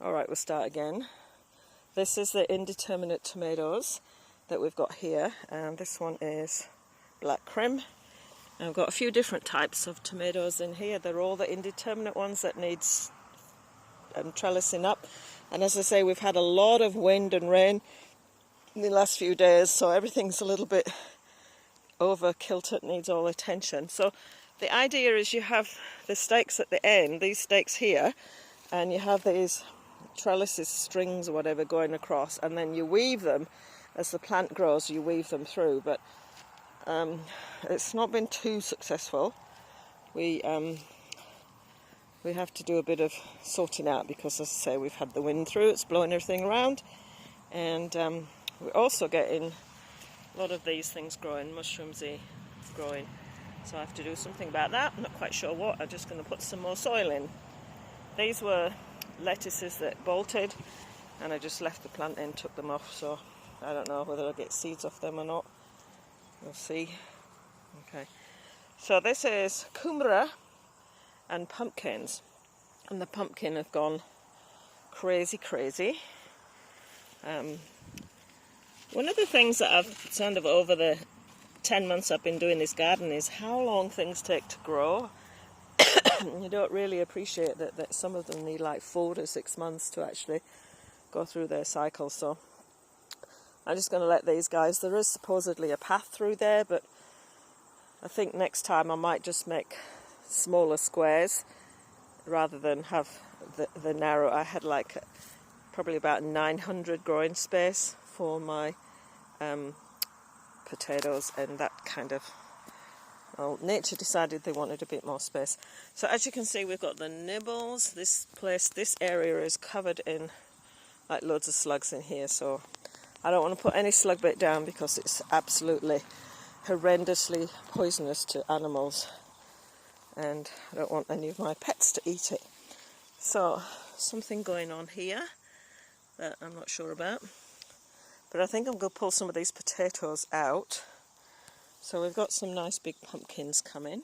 Alright, we'll start again. This is the indeterminate tomatoes that we've got here, and this one is Black Krim. And I've got a few different types of tomatoes in here. They're all the indeterminate ones that needs trellising up. And as I say, we've had a lot of wind and rain in the last few days, so everything's a little bit over kilted, needs all attention. So the idea is you have the stakes at the end, these stakes here, and you have these trellises, strings or whatever going across, and then you weave them as the plant grows, you weave them through. But it's not been too successful. We have to do a bit of sorting out because, as I say, we've had the wind through, it's blowing everything around, and we're also getting a lot of these things growing, mushroomsy growing, so I have to do something about that. I'm not quite sure what. I'm just going to put some more soil in. These were lettuces that bolted, and I just left the plant in, took them off, so I don't know whether I'll get seeds off them or not. We'll see. Okay, so this is kumara and pumpkins, and the pumpkin have gone crazy. One of the things that I've kind of over the 10 months I've been doing this garden is how long things take to grow. You don't really appreciate that some of them need like 4 to 6 months to actually go through their cycle. So I'm just going to let these guys, there is supposedly a path through there, but I think next time I might just make smaller squares rather than have the narrow. I had like probably about 900 growing space for my potatoes, and that kind of, well, nature decided they wanted a bit more space. So as you can see, we've got the nibbles. This area is covered in like loads of slugs in here, so I don't want to put any slug bait down because it's absolutely horrendously poisonous to animals, and I don't want any of my pets to eat it. So something going on here that I'm not sure about, but I think I'm going to pull some of these potatoes out. So we've got some nice big pumpkins coming.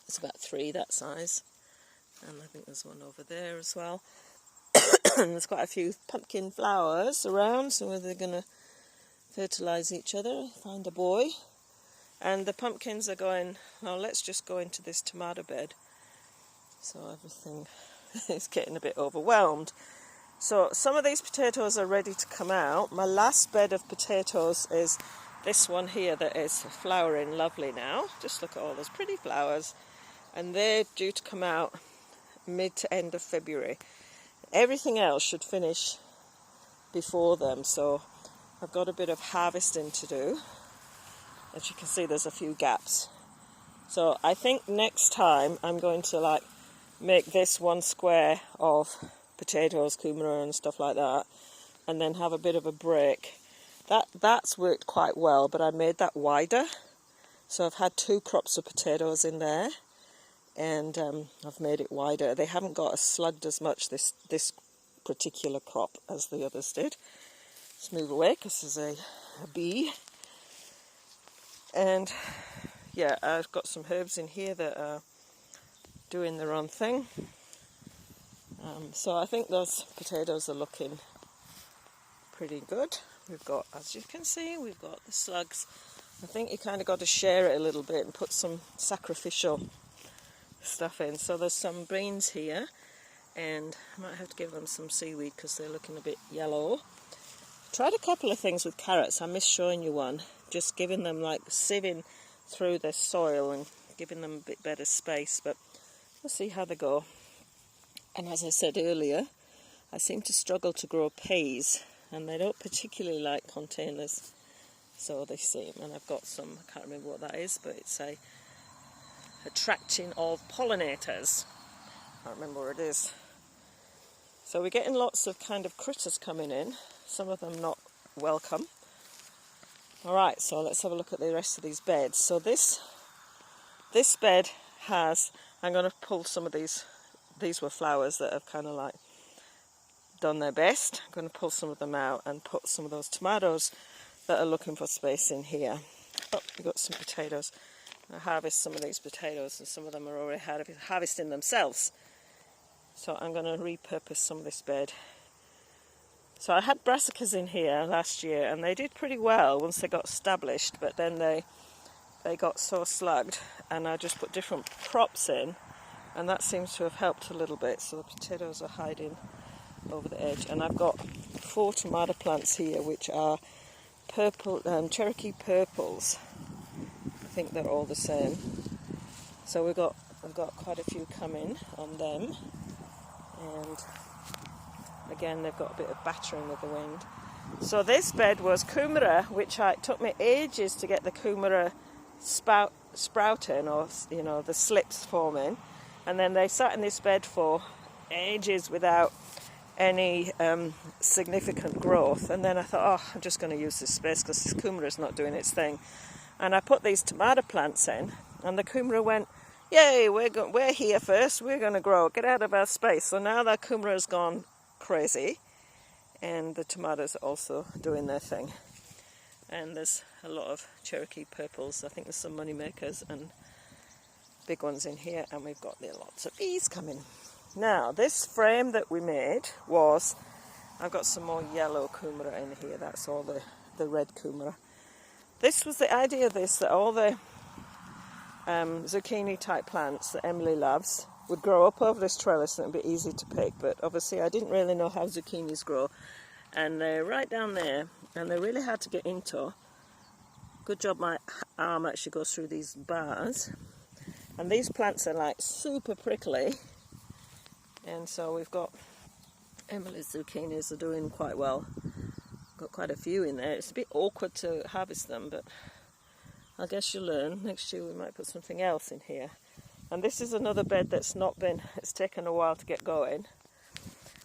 It's about 3 that size, and I think there's one over there as well. And there's quite a few pumpkin flowers around, so they're going to fertilise each other, find a boy. And the pumpkins are going, well, let's just go into this tomato bed. So everything is getting a bit overwhelmed. So some of these potatoes are ready to come out. My last bed of potatoes is this one here that is flowering lovely now. Just look at all those pretty flowers. And they're due to come out mid to end of February. Everything else should finish before them, so I've got a bit of harvesting to do. As you can see, there's a few gaps. So I think next time I'm going to like make this one square of potatoes, kumara and stuff like that, and then have a bit of a break. That's worked quite well, but I made that wider. So I've had 2 crops of potatoes in there, and I've made it wider. They haven't got as slugged as much, this particular crop, as the others did. Let's move away because there's a bee. And yeah, I've got some herbs in here that are doing their own thing. So I think those potatoes are looking pretty good. We've got, as you can see, we've got the slugs. I think you kind of got to share it a little bit and put some sacrificial stuff in. So there's some beans here, and I might have to give them some seaweed because they're looking a bit yellow. Tried a couple of things with carrots. I missed showing you one. Just giving them like sieving through the soil and giving them a bit better space, but we'll see how they go. And as I said earlier, I seem to struggle to grow peas, and they don't particularly like containers, so they seem. And I've got some, I can't remember what that is, but it's a attracting of pollinators. I can't remember what it is. So we're getting lots of kind of critters coming in, some of them not welcome. Alright, so let's have a look at the rest of these beds. So this bed has, I'm going to pull some of these were flowers that have kind of like done their best. I'm going to pull some of them out and put some of those tomatoes that are looking for space in here. Oh, we've got some potatoes. I harvest some of these potatoes, and some of them are already harvesting themselves. So I'm going to repurpose some of this bed. So I had brassicas in here last year, and they did pretty well once they got established, but then they got so slugged, and I just put different crops in, and that seems to have helped a little bit. So the potatoes are hiding over the edge, and I've got 4 tomato plants here, which are purple, Cherokee purples. I think they're all the same. So we've got quite a few coming on them, and again they've got a bit of battering with the wind. So this bed was kumara, which it took me ages to get the kumara sprouting, or the slips forming, and then they sat in this bed for ages without any significant growth, and then I thought, I'm just going to use this space because this kumara is not doing its thing, and I put these tomato plants in, and the kumara went, yay, we're here first, we're going to grow, get out of our space. So now the kumara has gone crazy, and the tomatoes are also doing their thing. And there's a lot of Cherokee purples. I think there's some money makers and big ones in here, and we've got lots of bees coming. Now, this frame that we made was, I've got some more yellow kumara in here. That's all the red kumara. This was the idea of this, that all the zucchini type plants that Emily loves would grow up over this trellis and it'd be easy to pick. But obviously I didn't really know how zucchinis grow, and they're right down there, and they're really hard to get into. Good job my arm actually goes through these bars. And these plants are like super prickly. And so we've got Emily's zucchinis are doing quite well. Got quite a few in there. It's a bit awkward to harvest them, but I guess you'll learn. Next year we might put something else in here. And this is another bed that's it's taken a while to get going.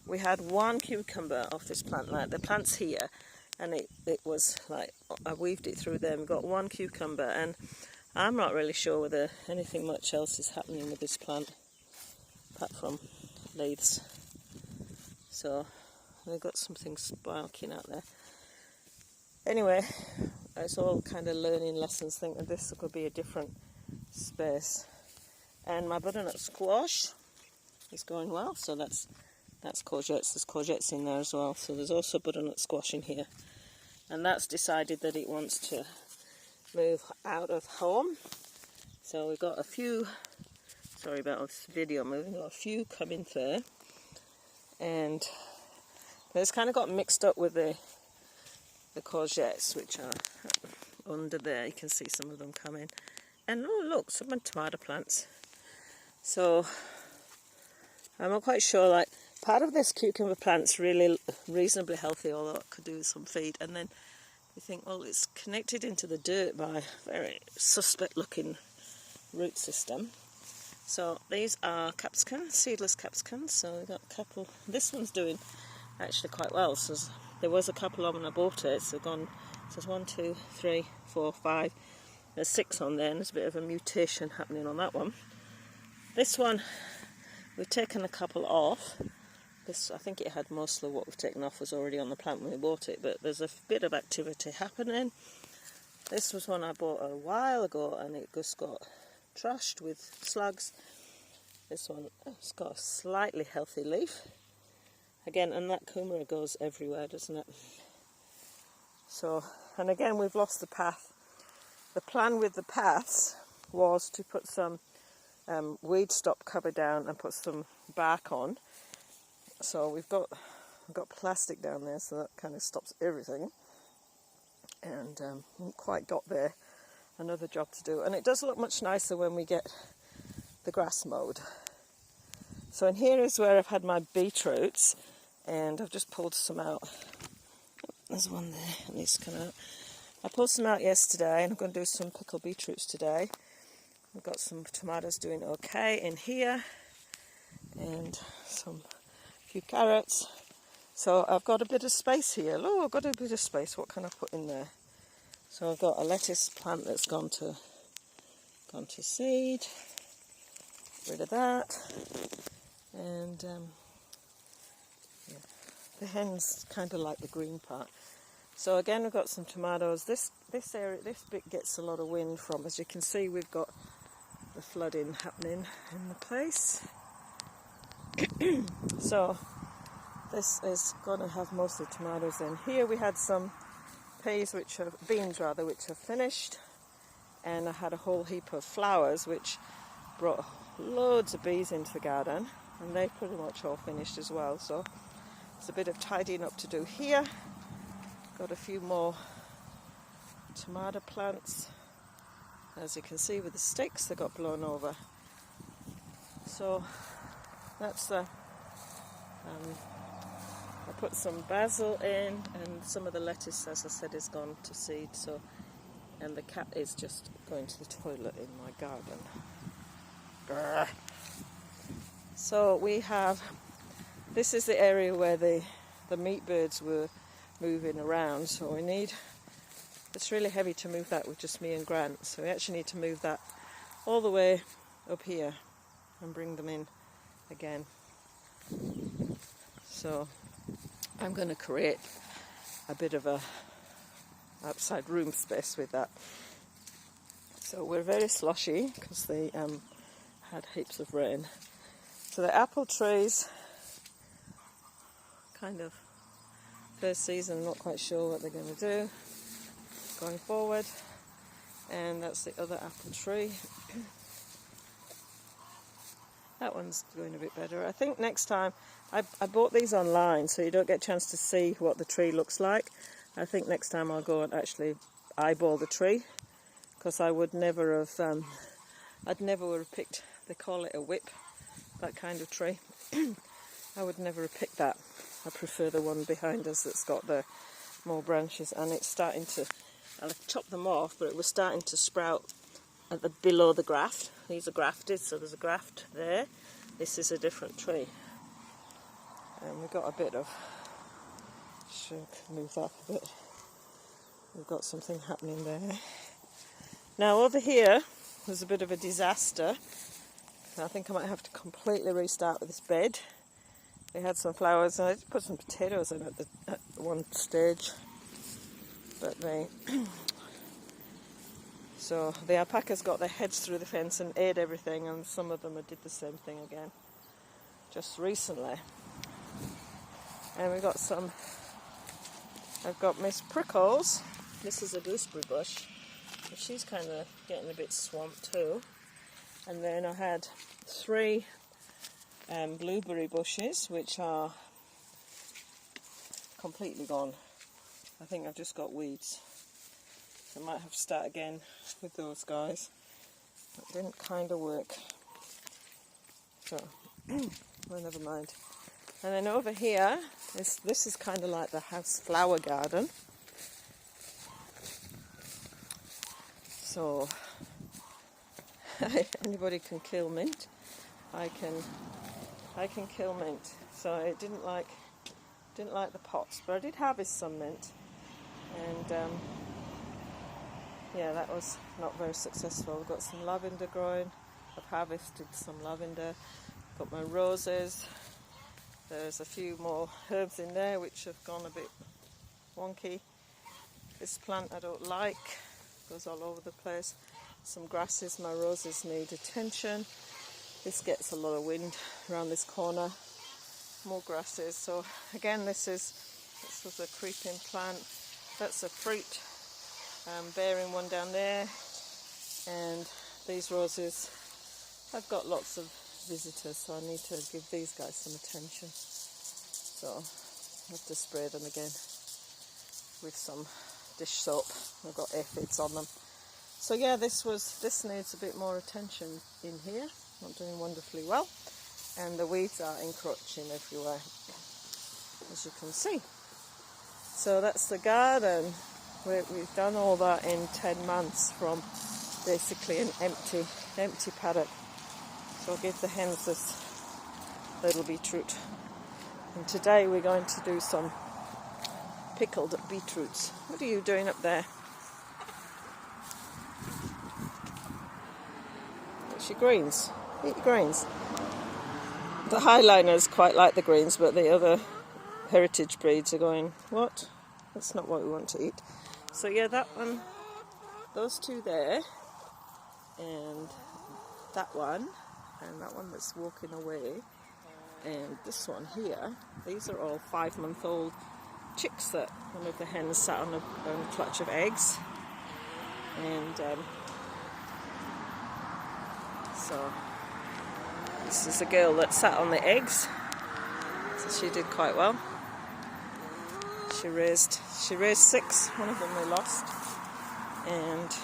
We had 1 cucumber off this plant, like the plant's here, and it was like, I weaved it through them, got 1 cucumber, and I'm not really sure whether anything much else is happening with this plant, apart from leaves. So we've got something sparking out there. Anyway, it's all kind of learning lessons, thinking this could be a different space. And my butternut squash is going well, so that's courgettes. There's courgettes in there as well, so there's also butternut squash in here. And that's decided that it wants to move out of home. So we've got a few, sorry about this video moving, got a few coming there. And it's kind of got mixed up with the courgettes, which are under there. You can see some of them coming. And oh look, some tomato plants. So I'm not quite sure, like, part of this cucumber plant's really reasonably healthy, although it could do with some feed. And then you think, well, it's connected into the dirt by a very suspect looking root system. So these are capsicum, seedless capsicums. So we've got a couple. This one's doing actually quite well. So there was a couple of them when I bought it. So gone. So there's 1, 2, 3, 4, 5. There's 6 on there, and there's a bit of a mutation happening on that one. This one, we've taken a couple off. This, I think it had mostly what we've taken off was already on the plant when we bought it, but there's a bit of activity happening. This was one I bought a while ago, and it just got trashed with slugs. This one, it's got a slightly healthy leaf. Again, and that kumara goes everywhere, doesn't it? So, and again, we've lost the path. The plan with the paths was to put some weed stop cover down and put some bark on. So we've got plastic down there, so that kind of stops everything. And haven't quite got there. Another job to do. And it does look much nicer when we get the grass mowed. So in here is where I've had my beetroots, and I've just pulled some out. There's one there, and these come out. I pulled some out yesterday, and I'm going to do some pickled beetroots today. I've got some tomatoes doing okay in here, and some few carrots. So I've got a bit of space here. Oh, I've got a bit of space. What can I put in there? So I've got a lettuce plant that's gone to seed. Get rid of that. And yeah, the hens kind of like the green part. So again, we've got some tomatoes. This area, this bit gets a lot of wind from. As you can see, we've got the flooding happening in the place. So this is going to have mostly tomatoes in. Here we had some beans which have finished, and I had a whole heap of flowers which brought loads of bees into the garden, and they pretty much all finished as well. So there's a bit of tidying up to do here. Got a few more tomato plants. As you can see with the sticks, they got blown over. So that's the I put some basil in, and some of the lettuce, as I said, is gone to seed. So, and the cat is just going to the toilet in my garden. Grr. So we have, this is the area where the meat birds were moving around. So we need, it's really heavy to move that with just me and Grant. So we actually need to move that all the way up here and bring them in again. So I'm going to create a bit of a outside room space with that. So we're very sloshy because they had heaps of rain. So the apple trees, kind of first season, not quite sure what they're going to do going forward. And that's the other apple tree. That one's doing a bit better. I think next time, I bought these online so you don't get a chance to see what the tree looks like. I think next time I'll go and actually eyeball the tree, because I would never have, I'd never have picked, they call it a whip, that kind of tree. I would never have picked that. I prefer the one behind us that's got the more branches, and it's starting to, I'll chop them off, but it was starting to sprout at the below the graft. These are grafted, so there's a graft there. This is a different tree. And we've got a bit of, should move that a bit. We've got something happening there. Now over here, there's a bit of a disaster. I think I might have to completely restart with this bed. We had some flowers, and I did put some potatoes in at one stage. But they... So the alpacas got their heads through the fence and ate everything, and some of them did the same thing again just recently. And we got some, I've got Miss Prickles. This is a gooseberry bush. She's kind of getting a bit swamped too. And then I had 3 blueberry bushes, which are completely gone. I think I've just got weeds. I might have to start again with those guys. That didn't kind of work. So, well, never mind. And then over here, this is kind of like the house flower garden. So, anybody can kill mint. I can kill mint. So I didn't like the pots, but I did harvest some mint, and yeah, that was not very successful. We've got some lavender growing. I've harvested some lavender. Got my roses. There's a few more herbs in there which have gone a bit wonky. This plant I don't like. Goes all over the place. Some grasses. My roses need attention. This gets a lot of wind around this corner. More grasses. So again, this was a creeping plant. That's a fruit bearing one down there, and these roses, I've got lots of visitors, so I need to give these guys some attention. So I have to spray them again with some dish soap. I've got aphids on them. So yeah, this needs a bit more attention in here. Not doing wonderfully well, and the weeds are encroaching everywhere, as you can see. So that's the garden. We've done all that in 10 months from basically an empty paddock. So I'll give the hens this little beetroot. And today we're going to do some pickled beetroots. What are you doing up there? What's your greens? Eat your greens. The Highliners quite like the greens, but the other heritage breeds are going, what? That's not what we want to eat. So yeah, that one, those 2 there, and that one that's walking away, And this one here, these are all 5-month-old chicks that one of the hens sat on a clutch of eggs. And so this is a girl that sat on the eggs, so she did quite well. She raised 6. One of them we lost, and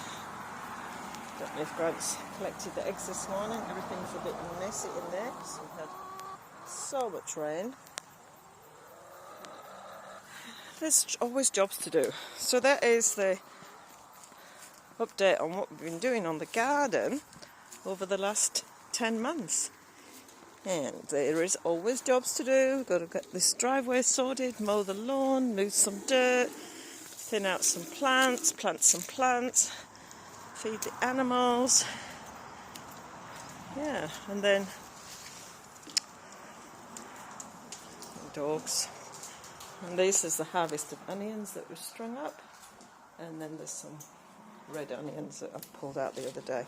I don't know if Grant's collected the eggs this morning. Everything's a bit messy in there because we had so much rain. There's always jobs to do. So that is the update on what we've been doing on the garden over the last 10 months. And there is always jobs to do. We've got to get this driveway sorted, mow the lawn, move some dirt, thin out some plants, plant some plants, feed the animals. Yeah, and then dogs. And this is the harvest of onions that we've strung up. And then there's some red onions that I pulled out the other day.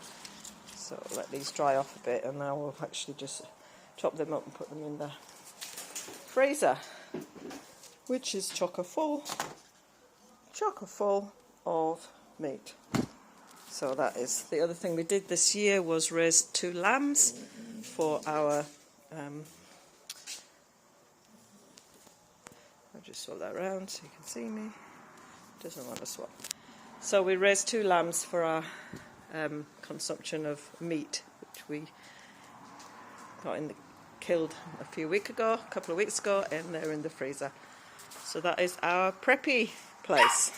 So I'll let these dry off a bit, and now we'll actually just chop them up and put them in the freezer, which is chocker full of meat. So that is the other thing we did this year, was raise 2 lambs for our I'll just swap that around so you can see me. Doesn't want to swap. So we raised 2 lambs for our consumption of meat, which we got killed a couple of weeks ago, and they're in the freezer. So that is our preppy place.